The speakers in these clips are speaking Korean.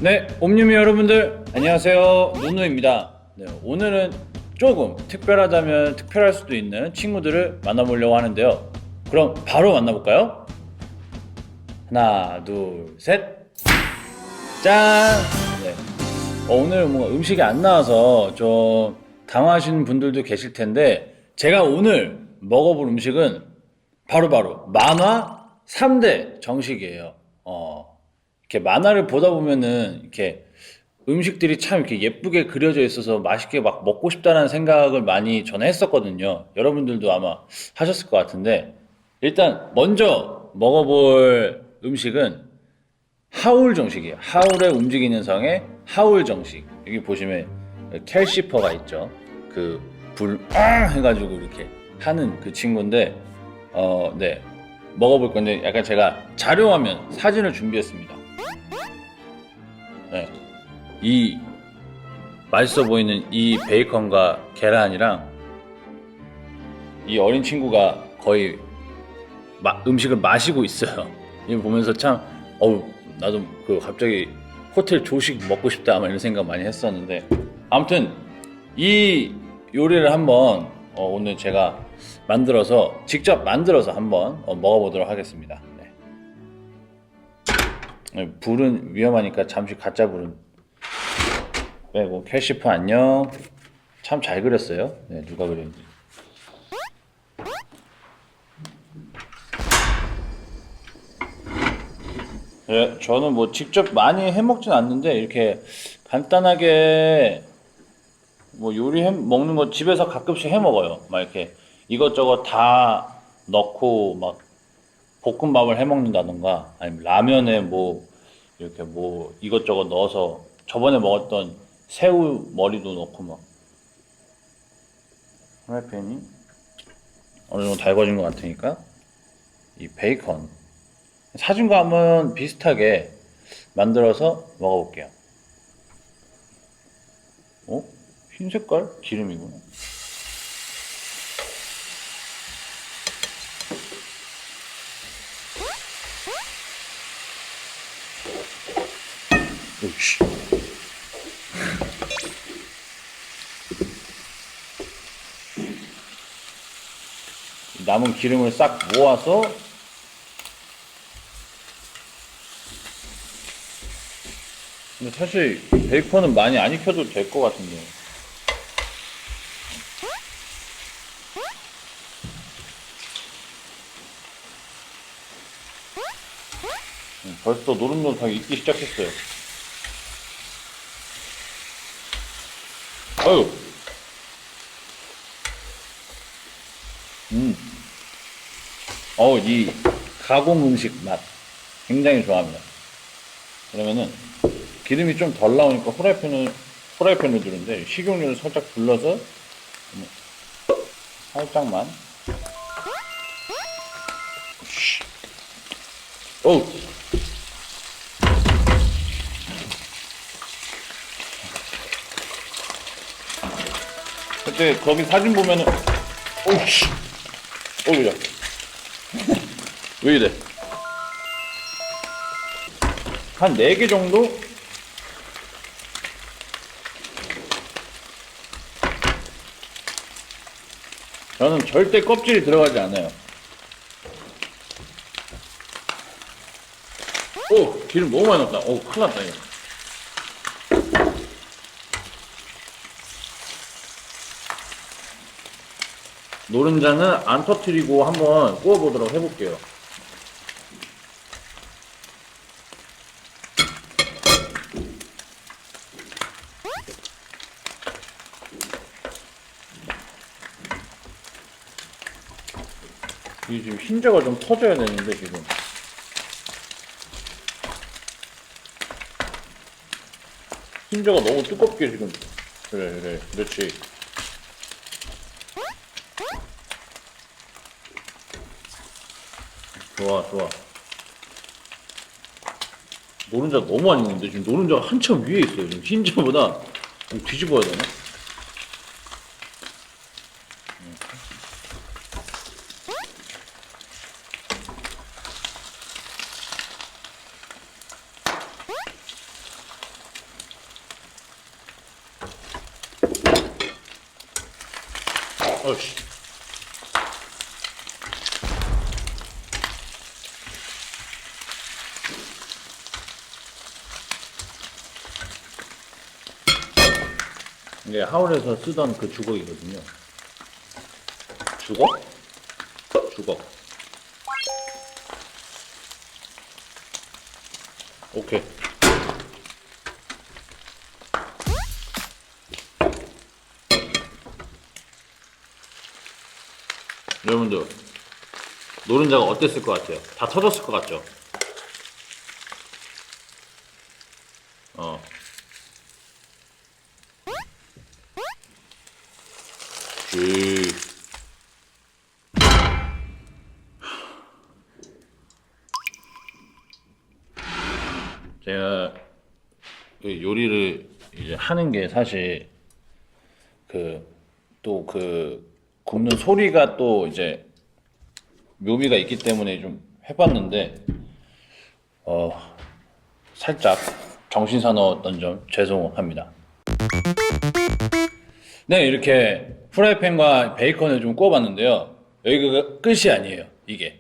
네, 옴니미 여러분들 안녕하세요. 노노입니다. 네, 오늘은 조금 특별하다면 특별할 수도 있는 친구들을 만나보려고 하는데요. 그럼 바로 만나볼까요? 하나, 둘, 셋, 짠! 네, 오늘 뭔가 음식이 안 나와서 좀 당황하시는 분들도 계실 텐데 제가 오늘 먹어볼 음식은 바로바로 만화 3대 정식이에요. 이렇게 만화를 보다 보면은 이렇게 음식들이 참 이렇게 예쁘게 그려져 있어서 맛있게 막 먹고 싶다는 생각을 많이 전에 했었거든요. 여러분들도 아마 하셨을 것 같은데 일단 먼저 먹어볼 음식은 하울 정식이에요. 하울의 움직이는 성의 하울 정식. 여기 보시면 캘시퍼가 있죠. 그 해가지고 이렇게 하는 그 친구인데 네, 먹어볼 건데 약간 제가 자료화면 사진을 준비했습니다. 네, 이 맛있어 보이는 이 베이컨과 계란이랑 이 어린 친구가 거의 음식을 마시고 있어요. 이거 보면서 참 나도 그 갑자기 호텔 조식 먹고 싶다 아마 이런 생각 많이 했었는데 아무튼 이 요리를 한번 오늘 제가 직접 만들어서 한번 먹어보도록 하겠습니다. 네. 네, 불은 위험하니까 잠시 가짜 불은 빼고. 캐시프 안녕. 참 잘 그렸어요. 네, 누가 그렸는지. 네, 저는 뭐 직접 많이 해 먹진 않는데 이렇게 간단하게 뭐 먹는 거 집에서 가끔씩 해 먹어요. 막 이렇게 이것저것 다 넣고 막 볶음밥을 해 먹는다던가 아니면 라면에 뭐 이렇게 뭐 이것저것 넣어서 저번에 먹었던 새우 머리도 넣고 막. 프라이팬이 어느 정도 달궈진 것 같으니까 이 베이컨 사진과 한번 비슷하게 만들어서 먹어볼게요. 흰 색깔 기름이구나. 오이씨. 남은 기름을 싹 모아서 근데 사실 베이컨은 많이 안 익혀도 될 것 같은데. 벌써 노릇노릇하게 익기 시작했어요. 아유. 이 가공 음식 맛 굉장히 좋아합니다. 그러면은 기름이 좀 덜 나오니까 후라이팬을 두는데 식용유를 살짝 둘러서 살짝만. 오. 그때 거기 사진 보면은 오우씨. 오우야. 왜 이래? 한 4개 정도? 저는 절대 껍질이 들어가지 않아요. 오! 기름 너무 많이 넣었다. 큰일 났다, 이거. 노른자는 안 터트리고 한번 구워보도록 해볼게요. 이게 지금 흰자가 좀 터져야 되는데 지금 흰자가 너무 두껍게 지금. 그래 그렇지. 좋아. 노른자 너무 많이 넣는데 지금 노른자가 한참 위에 있어요. 지금 흰자보다 뒤집어야 되나? 어씨. 이게 하울에서 쓰던 그 주걱이거든요. 주걱? 주걱. 오케이. 여러분들 노른자가 어땠을 것 같아요? 다 터졌을 것 같죠? 어. 쥐. 제가 그 요리를 이제 하는 게 사실 그 또 그 굽는 소리가 또 이제 묘미가 있기 때문에 좀 해봤는데 살짝 정신 사나웠던 점 죄송합니다. 네, 이렇게 프라이팬과 베이컨을 좀 구워봤는데요. 여기가 끝이 아니에요. 이게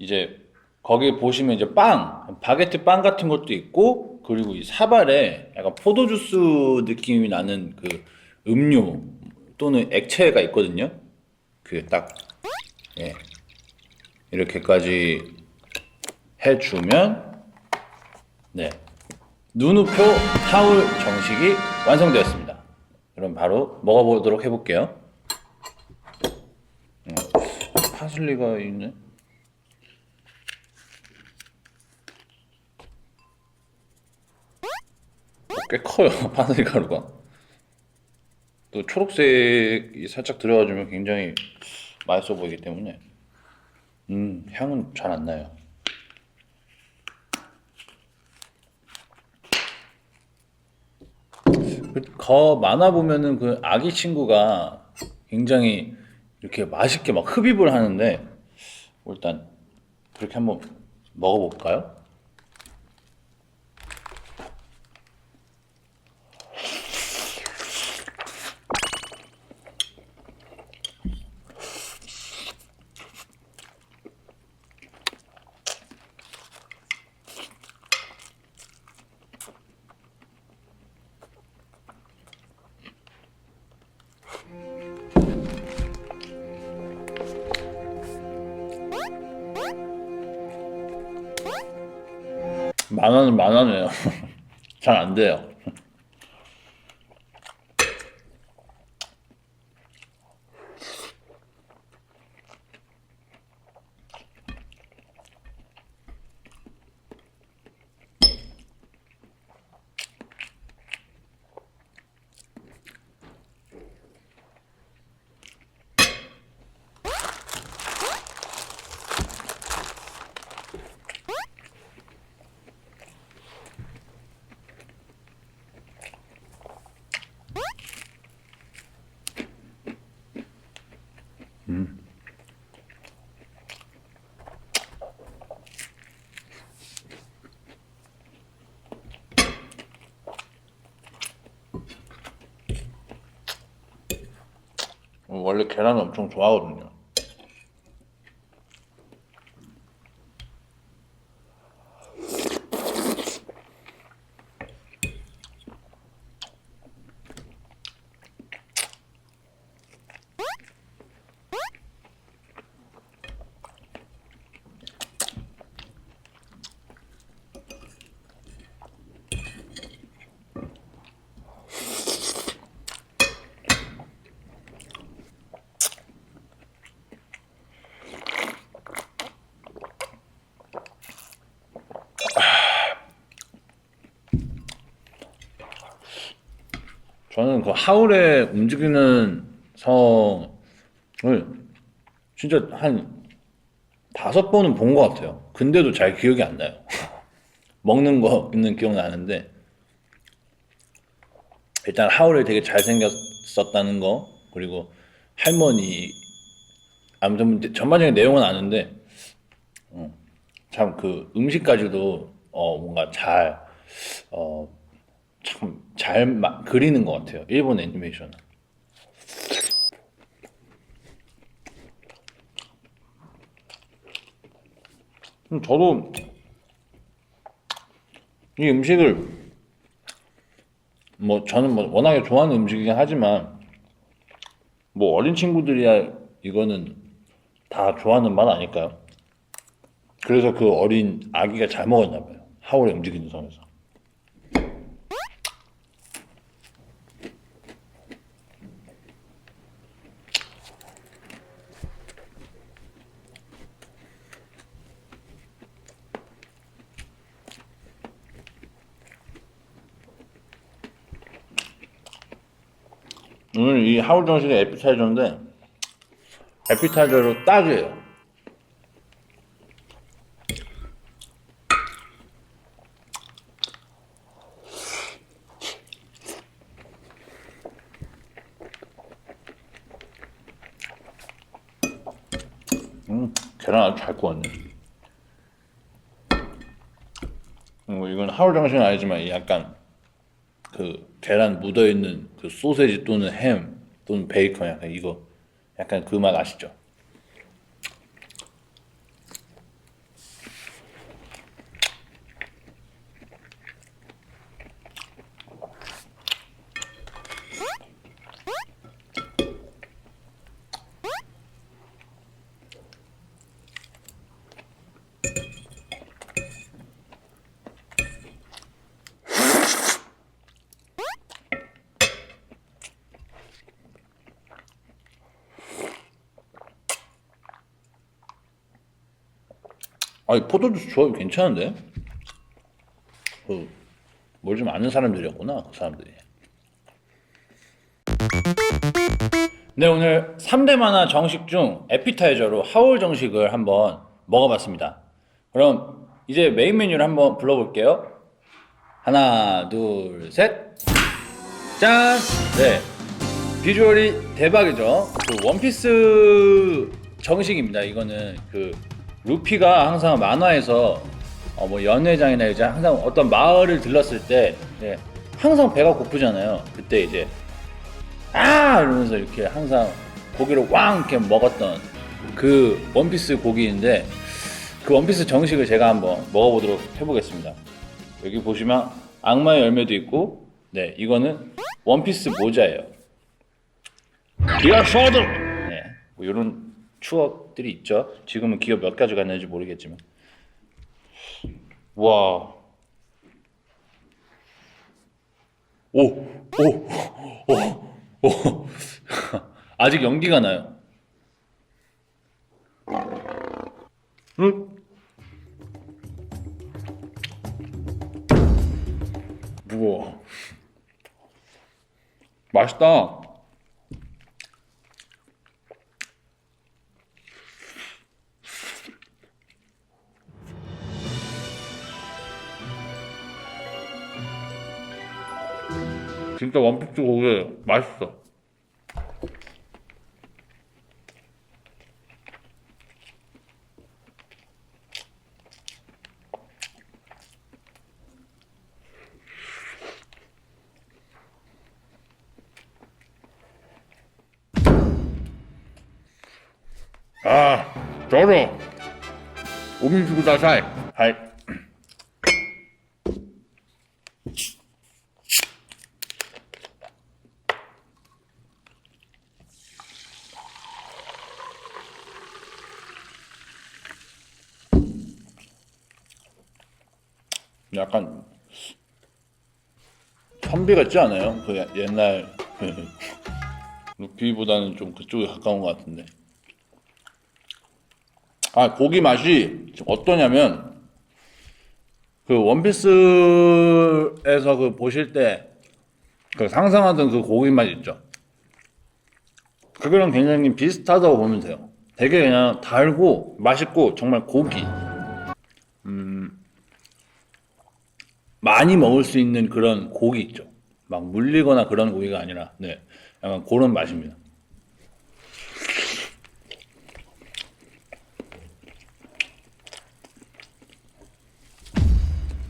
이제 거기 보시면 이제 빵, 바게트 빵 같은 것도 있고, 그리고 이 사발에 약간 포도주스 느낌이 나는 그 음료 또는 액체가 있거든요. 그게 딱 예, 이렇게까지 해주면 네, 눈우표 하울 정식이 완성되었습니다. 그럼 바로 먹어보도록 해볼게요. 파슬리가 있네. 꽤 커요. 파슬리 가루가. 또 초록색이 살짝 들어가주면 굉장히 맛있어 보이기 때문에 향은 잘 안 나요. 거 많아 보면은 그 아기 친구가 굉장히 이렇게 맛있게 막 흡입을 하는데 일단 그렇게 한번 먹어볼까요? 만화는 만화네요. 잘 안 돼요. 원래 계란을 엄청 좋아하거든요. 저는 그 하울의 움직이는 성을 진짜 한 5번은 본 것 같아요. 근데도 잘 기억이 안 나요. 먹는 거는 기억나는데 일단 하울이 되게 잘생겼었다는 거, 그리고 할머니, 아무튼 전반적인 내용은 아는데 참 그 음식까지도 뭔가 참 잘 그리는 것 같아요. 일본 애니메이션은. 저도 이 음식을 뭐 저는 뭐 워낙에 좋아하는 음식이긴 하지만 뭐 어린 친구들이야 이거는 다 좋아하는 맛 아닐까요? 그래서 그 어린 아기가 잘 먹었나 봐요. 하울의 움직이는 성에서. 오늘 이 하울 정식의 에피타이저인데 에피타이저로 딱이에요. 계란 아주 잘 구웠네. 이건 하울 정식은 아니지만 약간 그 계란 묻어있는 그 소세지 또는 햄 또는 베이컨 약간 이거 약간 그 맛 아시죠? 아니 포도주스 조합이 괜찮은데? 뭘 좀 아는 사람들이었구나 그 사람들이. 네, 오늘 3대 만화 정식 중 에피타이저로 하울 정식을 한번 먹어봤습니다. 그럼 이제 메인 메뉴를 한번 불러볼게요. 하나, 둘, 셋. 짠! 네, 비주얼이 대박이죠. 그 원피스 정식입니다. 이거는 그 루피가 항상 만화에서 뭐 연회장이나 이제 항상 어떤 마을을 들렀을 때 항상 배가 고프잖아요. 그때 이제 이러면서 이렇게 항상 고기를 왕 이렇게 먹었던 그 원피스 고기인데 그 원피스 정식을 제가 한번 먹어보도록 해보겠습니다. 여기 보시면 악마의 열매도 있고 네, 이거는 원피스 모자예요. 기어 소드! 네, 뭐 이런 추억들이 있죠. 지금은 기어 몇 가지 갔는지 모르겠지만 와, 오, 오, 오. 아직 연기가 나요. 응? 무거워. 맛있다. 진짜 원피스 고기 맛있어. 저로 오민수 구다사이. 하이. 약간 선비 같지 않아요? 그 옛날 루피보다는 좀 그쪽에 가까운 것 같은데. 고기 맛이 어떠냐면 그 원피스에서 그 보실 때 그 상상하던 그 고기 맛 있죠? 그거랑 굉장히 비슷하다고 보면 돼요. 되게 그냥 달고 맛있고 정말 고기 많이 먹을 수 있는 그런 고기 있죠. 막 물리거나 그런 고기가 아니라 네, 약간 그런 맛입니다.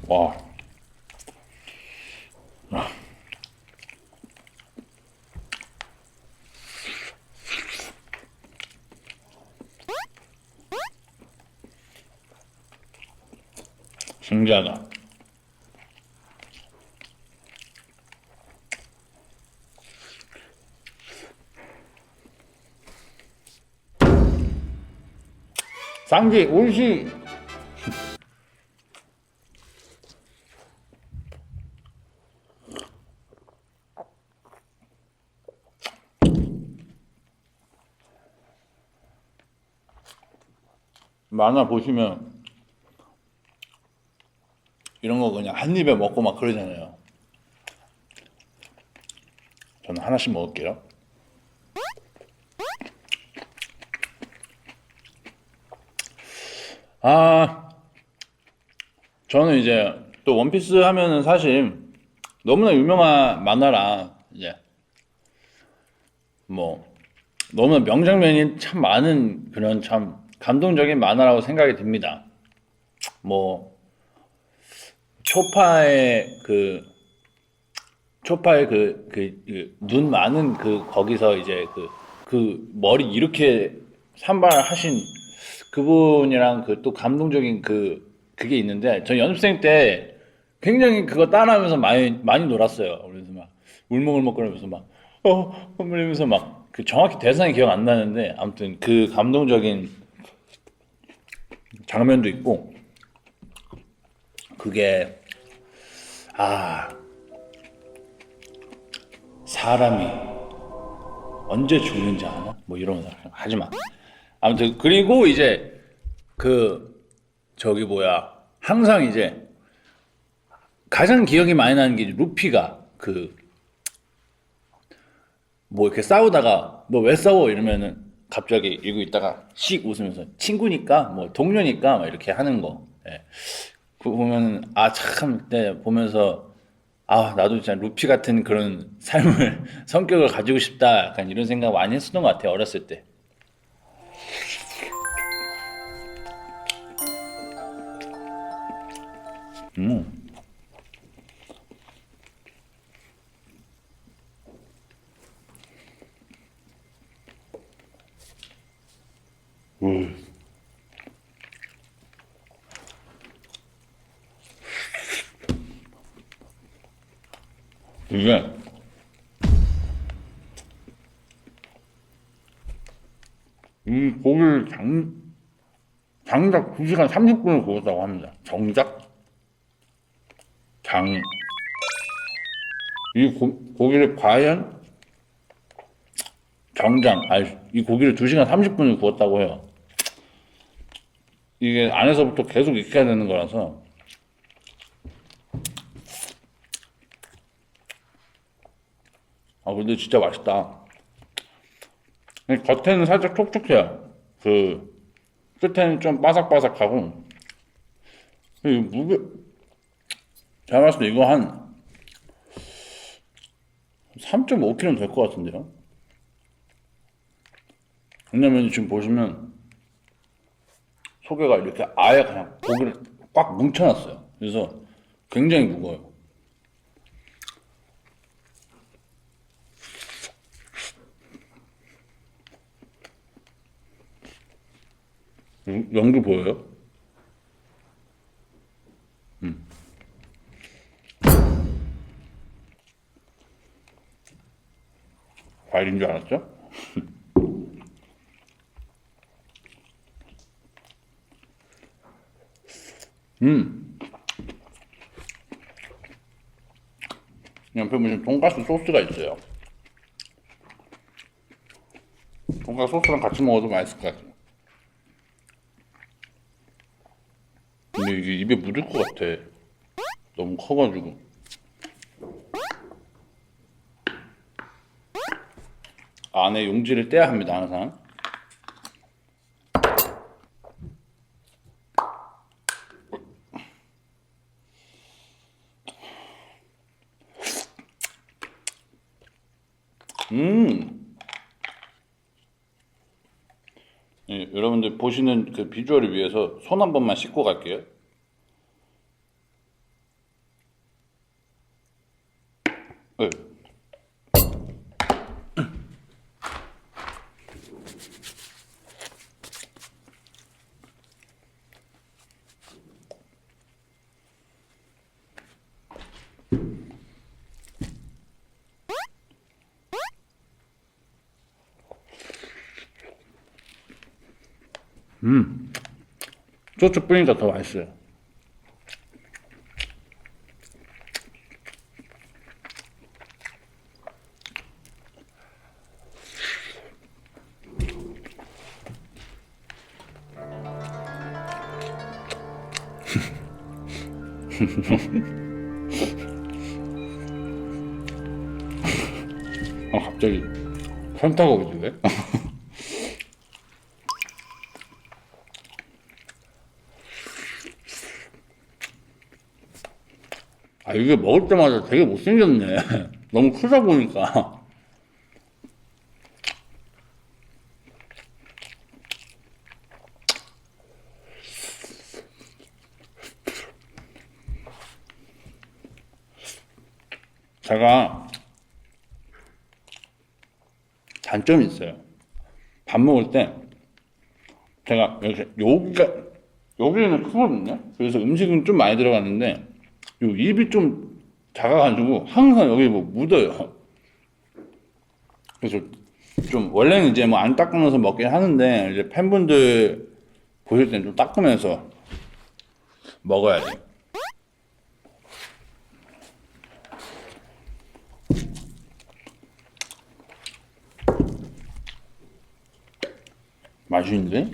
와. 진지하다. 쌍지 올시. 만화 보시면 이런 거 그냥 한 입에 먹고 막 그러잖아요. 저는 하나씩 먹을게요. 아, 저는 이제 또 원피스 하면은 사실 너무나 유명한 만화라 이제 뭐 너무나 명장면이 참 많은 그런 참 감동적인 만화라고 생각이 듭니다. 뭐 초파의 그 눈 많은 그 거기서 이제 그 머리 이렇게 산발하신 그분이랑 그 또 감동적인 그게 있는데 저 연습생 때 굉장히 그거 따라하면서 많이 놀았어요. 그래서 막 울먹울먹거리면서 막어 이러면서 막 그 정확히 대상이 기억 안 나는데 아무튼 그 감동적인 장면도 있고 그게 아 사람이 언제 죽는지 아나? 뭐 이러면서 하지 마. 아무튼 그리고 이제 그 저기 뭐야 항상 이제 가장 기억이 많이 나는 게 루피가 그 뭐 이렇게 싸우다가 너 왜 싸워 이러면은 갑자기 이러고 있다가 씩 웃으면서 친구니까 뭐 동료니까 막 이렇게 하는 거. 예. 그 보면은 아 참 네, 보면서 아 나도 진짜 루피 같은 그런 삶을 성격을 가지고 싶다 약간 이런 생각 많이 했었던 것 같아요 어렸을 때. 음. 이게 이 고기를 장작 2시간 30분을 구웠다고 합니다. 정작 장 이 고기를 과연 정장 아니 이 고기를 2시간 30분을 구웠다고 해요. 이게 안에서부터 계속 익혀야 되는 거라서 아 근데 진짜 맛있다. 겉에는 살짝 촉촉해요. 그 끝에는 좀 바삭바삭하고 이 무게 제가 봤을 때 이거 한 3.5kg는 될 것 같은데요. 왜냐면 지금 보시면 소개가 이렇게 아예 그냥 고기를 꽉 뭉쳐놨어요. 그래서 굉장히 무거워요. 연기 보여요? 과일인 줄 알았죠? 음, 옆에 보시면 돈가스 소스가 있어요. 돈가스 소스랑 같이 먹어도 맛있을 것 같아요. 근데 이게 입에 묻을 것 같아. 너무 커가지고. 안에 용지를 떼야 합니다, 항상. 음, 예, 여러분들 보시는 그 비주얼을 위해서 손 한 번만 씻고 갈게요. 네. 소주 뿌리니까 더 맛있어요. 갑자기 현타가 오는데? 이게 먹을 때마다 되게 못생겼네. 너무 크다 보니까. 제가 단점이 있어요. 밥 먹을 때 제가 이렇게 여기는 크거든요. 그래서 음식은 좀 많이 들어갔는데 요 입이 좀 작아가지고 항상 여기 뭐 묻어요. 그래서 좀 원래는 이제 뭐 안 닦으면서 먹긴 하는데 이제 팬분들 보실 땐 좀 닦으면서 먹어야 돼. 맛있는데?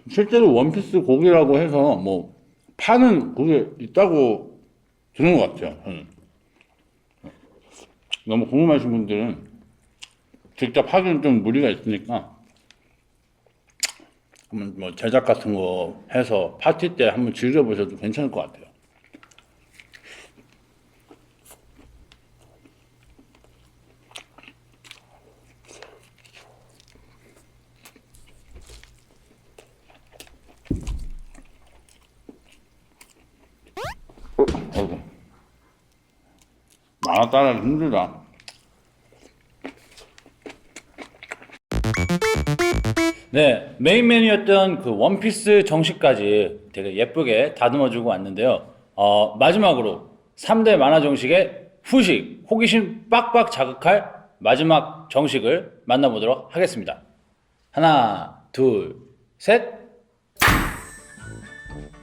실제로 원피스 고기라고 해서 뭐 파는 그게 있다고 들은 것 같아요. 저는. 너무 궁금하신 분들은 직접 하기는 좀 무리가 있으니까 한번 뭐 제작 같은 거 해서 파티 때 한번 즐겨보셔도 괜찮을 것 같아요. 아이고. 만화 따라하기 힘들다. 네, 메인 메뉴였던 그 원피스 정식까지 되게 예쁘게 다듬어주고 왔는데요. 마지막으로 3대 만화 정식의 후식, 호기심 빡빡 자극할 마지막 정식을 만나보도록 하겠습니다. 하나, 둘, 셋.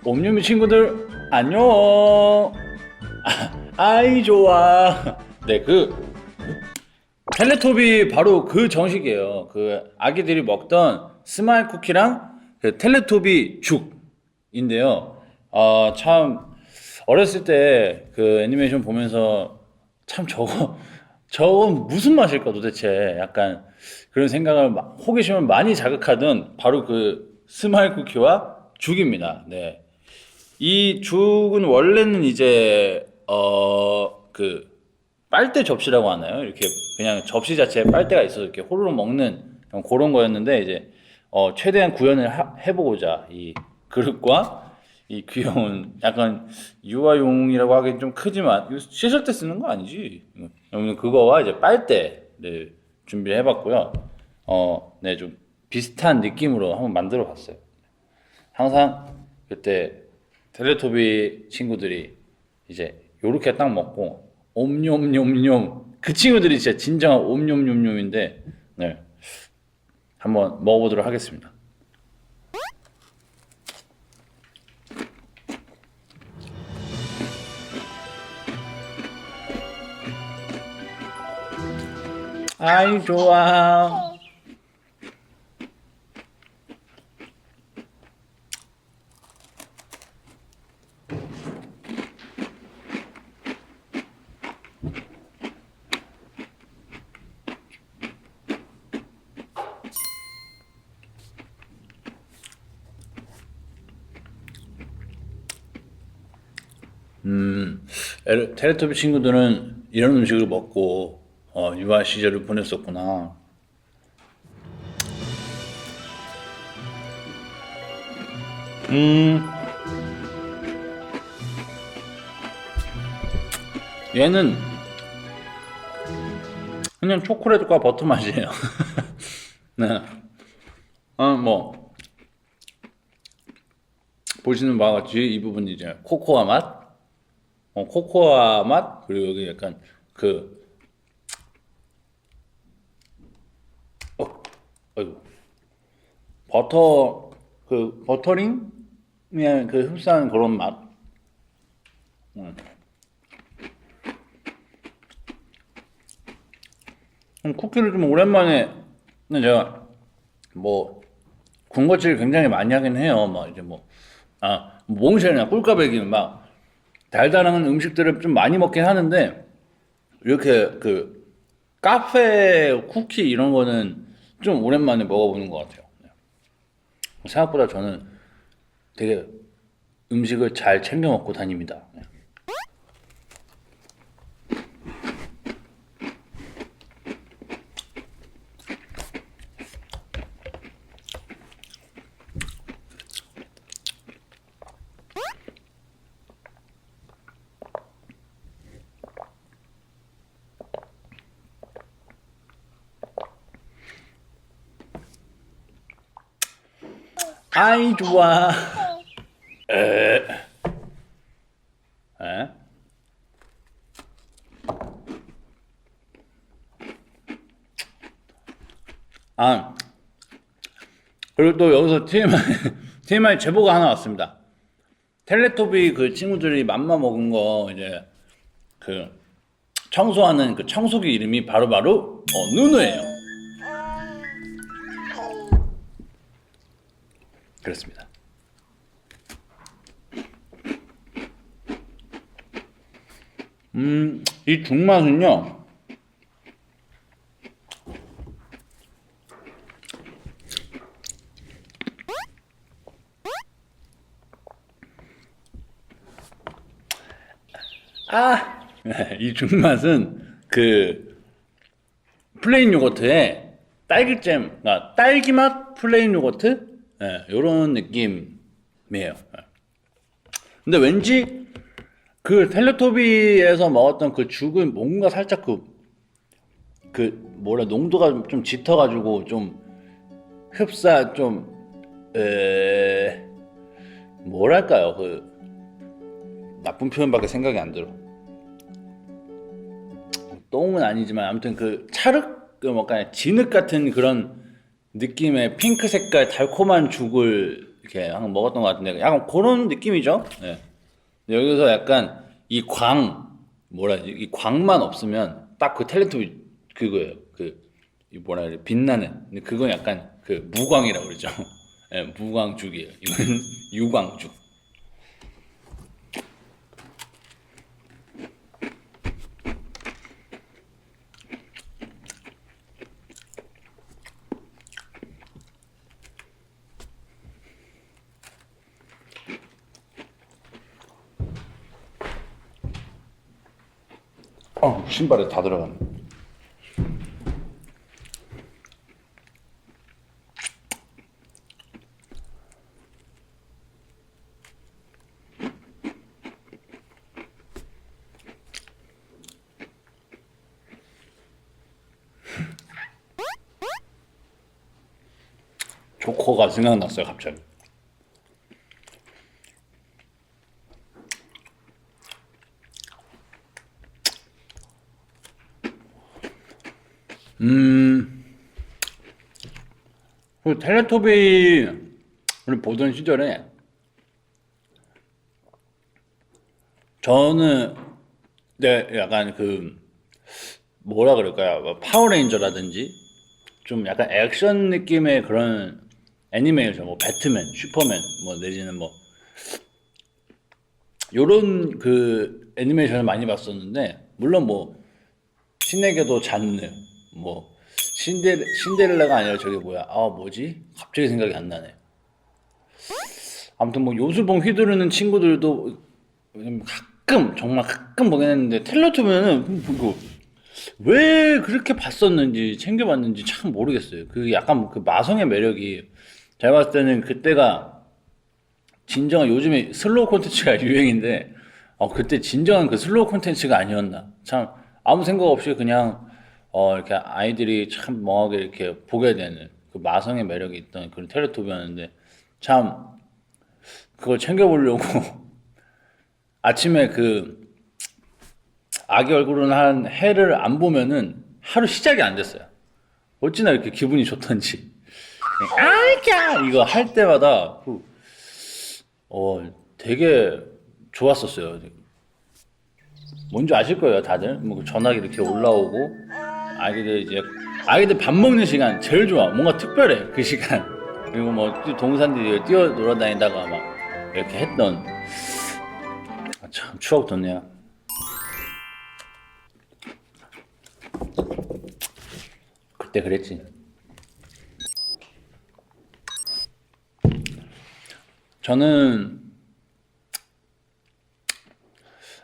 옴유미 친구들, 안녕. 아이, 좋아. 네, 텔레토비 바로 그 정식이에요. 그 아기들이 먹던 스마일 쿠키랑 그 텔레토비 죽인데요. 참 어렸을 때 그 애니메이션 보면서 참 저건 무슨 맛일까 도대체 약간 그런 생각을 호기심을 많이 자극하던 바로 그 스마일 쿠키와 죽입니다. 네. 이 죽은 원래는 이제 그 빨대 접시라고 하나요? 이렇게 그냥 접시 자체에 빨대가 있어서 이렇게 호로록 먹는 그런 거였는데 이제 최대한 구현을 해보고자 이 그릇과 이 귀여운 약간 유아용이라고 하기엔 좀 크지만 이거 씻을 때 쓰는 거 아니지? 그거와 이제 빨대를 준비를 해봤고요. 네, 좀 비슷한 느낌으로 한번 만들어 봤어요. 항상 그때 텔레토비 친구들이 이제 요렇게 딱 먹고 옴뇸뇸뇸 그 친구들이 진짜 진정한 옴뇸뇸뇸인데 네, 한번 먹어보도록 하겠습니다. 아이 좋아. 텔레토비 친구들은 이런 음식을 먹고 유아 시절을 보냈었구나. 얘는 그냥 초콜릿과 버터 맛이에요. 네. 뭐 보시는 바와 같이 이 부분이 이제 코코아 맛, 코코아 맛, 그리고 여기 약간 그 아이고 버터 그 버터링 그냥 그 흡사한 그런 맛. 쿠키를 좀 오랜만에 제가 뭐 군것질을 굉장히 많이 하긴 해요. 뭐 이제 몽쉘이나 꿀까베기는 막 달달한 음식들을 좀 많이 먹긴 하는데 이렇게 그 카페 쿠키 이런 거는 좀 오랜만에 먹어보는 것 같아요. 네. 생각보다 저는 되게 음식을 잘 챙겨 먹고 다닙니다. 네. 아이 좋아. 에. 에? 아 그리고 또 여기서 TMI 제보가 하나 왔습니다. 텔레토비 그 친구들이 맘마 먹은 거 이제 그 청소하는 그 청소기 이름이 바로 누누예요. 그렇습니다. 이 죽맛은요. 이 죽맛은 그 플레인 요거트에 딸기잼, 그러니까 딸기 맛 플레인 요거트, 요런 느낌이에요. 근데 왠지 그 텔레토비에서 먹었던 그 죽은 뭔가 살짝 뭐라 농도가 좀 짙어가지고 좀 흡사 좀 뭐랄까요 그 나쁜 표현밖에 생각이 안 들어. 똥은 아니지만 아무튼 그 찰흙 그 뭔가 진흙 같은 그런 느낌의 핑크 색깔 달콤한 죽을 이렇게 한번 먹었던 것 같은데 약간 그런 느낌이죠. 네. 여기서 약간 이 광만 없으면 딱 그 탤런트 그거예요. 이 뭐라 그래 빛나는. 근데 그건 약간 그 무광이라고 그러죠. 네, 무광죽이에요. 이건 유광죽. 신발에 다 들어갔네. 조커가 생각났어요, 갑자기. 그 텔레토비를 보던 시절에 저는 약간 그 뭐라 그럴까요? 뭐 파워레인저라든지 좀 약간 액션 느낌의 그런 애니메이션, 뭐 배트맨, 슈퍼맨, 뭐 내지는 뭐 요런 그 애니메이션을 많이 봤었는데 물론 뭐 신의 계도 잔느, 뭐 신데렐라가 아니라 저게 뭐야? 뭐지? 갑자기 생각이 안 나네. 아무튼 뭐 요술봉 휘두르는 친구들도 정말 가끔 보긴 했는데 텔레토비는 왜 그렇게 봤었는지 챙겨봤는지 참 모르겠어요. 그 약간 그 마성의 매력이 제가 봤을 때는 그때가 진정한 요즘에 슬로우 콘텐츠가 유행인데 그때 진정한 그 슬로우 콘텐츠가 아니었나. 참 아무 생각 없이 그냥 이렇게 아이들이 참 멍하게 이렇게 보게 되는 그 마성의 매력이 있던 그런 텔레토비였는데 참 그걸 챙겨보려고 아침에 그 아기 얼굴은 한 해를 안 보면은 하루 시작이 안 됐어요. 어찌나 이렇게 기분이 좋던지. 아이야 이거 할 때마다 되게 좋았었어요. 뭔지 아실 거예요, 다들. 뭐 전화기 이렇게 올라오고 아기들 밥 먹는 시간 제일 좋아. 뭔가 특별해 그 시간. 그리고 뭐 동산들이 뛰어 놀아다니다가 막 이렇게 했던 참 추억 돋네요. 그때 그랬지. 저는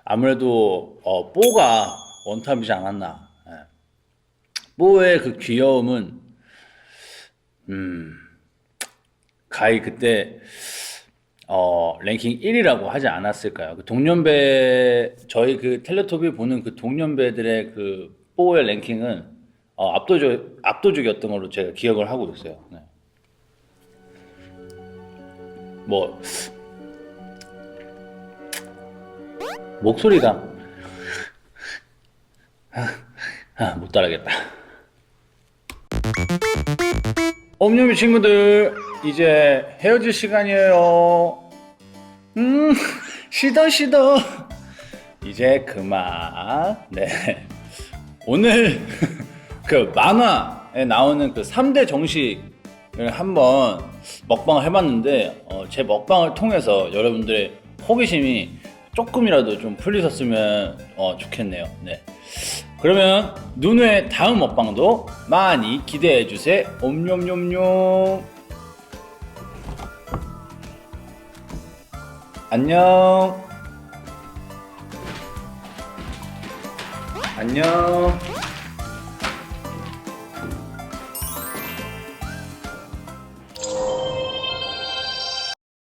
아무래도 뽀가 원탑이지 않았나. 예. 뽀의 그 귀여움은 가히 그때 랭킹 1위라고 하지 않았을까요? 그 동년배 저희 그 텔레토비 보는 그 동년배들의 그 뽀의 랭킹은 압도적이었던 걸로 제가 기억을 하고 있어요. 네. 뭐 목소리가 못 따라하겠다. 엄녀미 친구들 이제 헤어질 시간이에요. 시더 이제 그만. 네 오늘 그 만화에 나오는 그 3대 정식을 한번 먹방을 해봤는데 제 먹방을 통해서 여러분들의 호기심이 조금이라도 좀 풀리셨으면 좋겠네요. 네. 그러면 누누의 다음 먹방도 많이 기대해주세요. 옴뇸뇸뇸. 안녕. 안녕.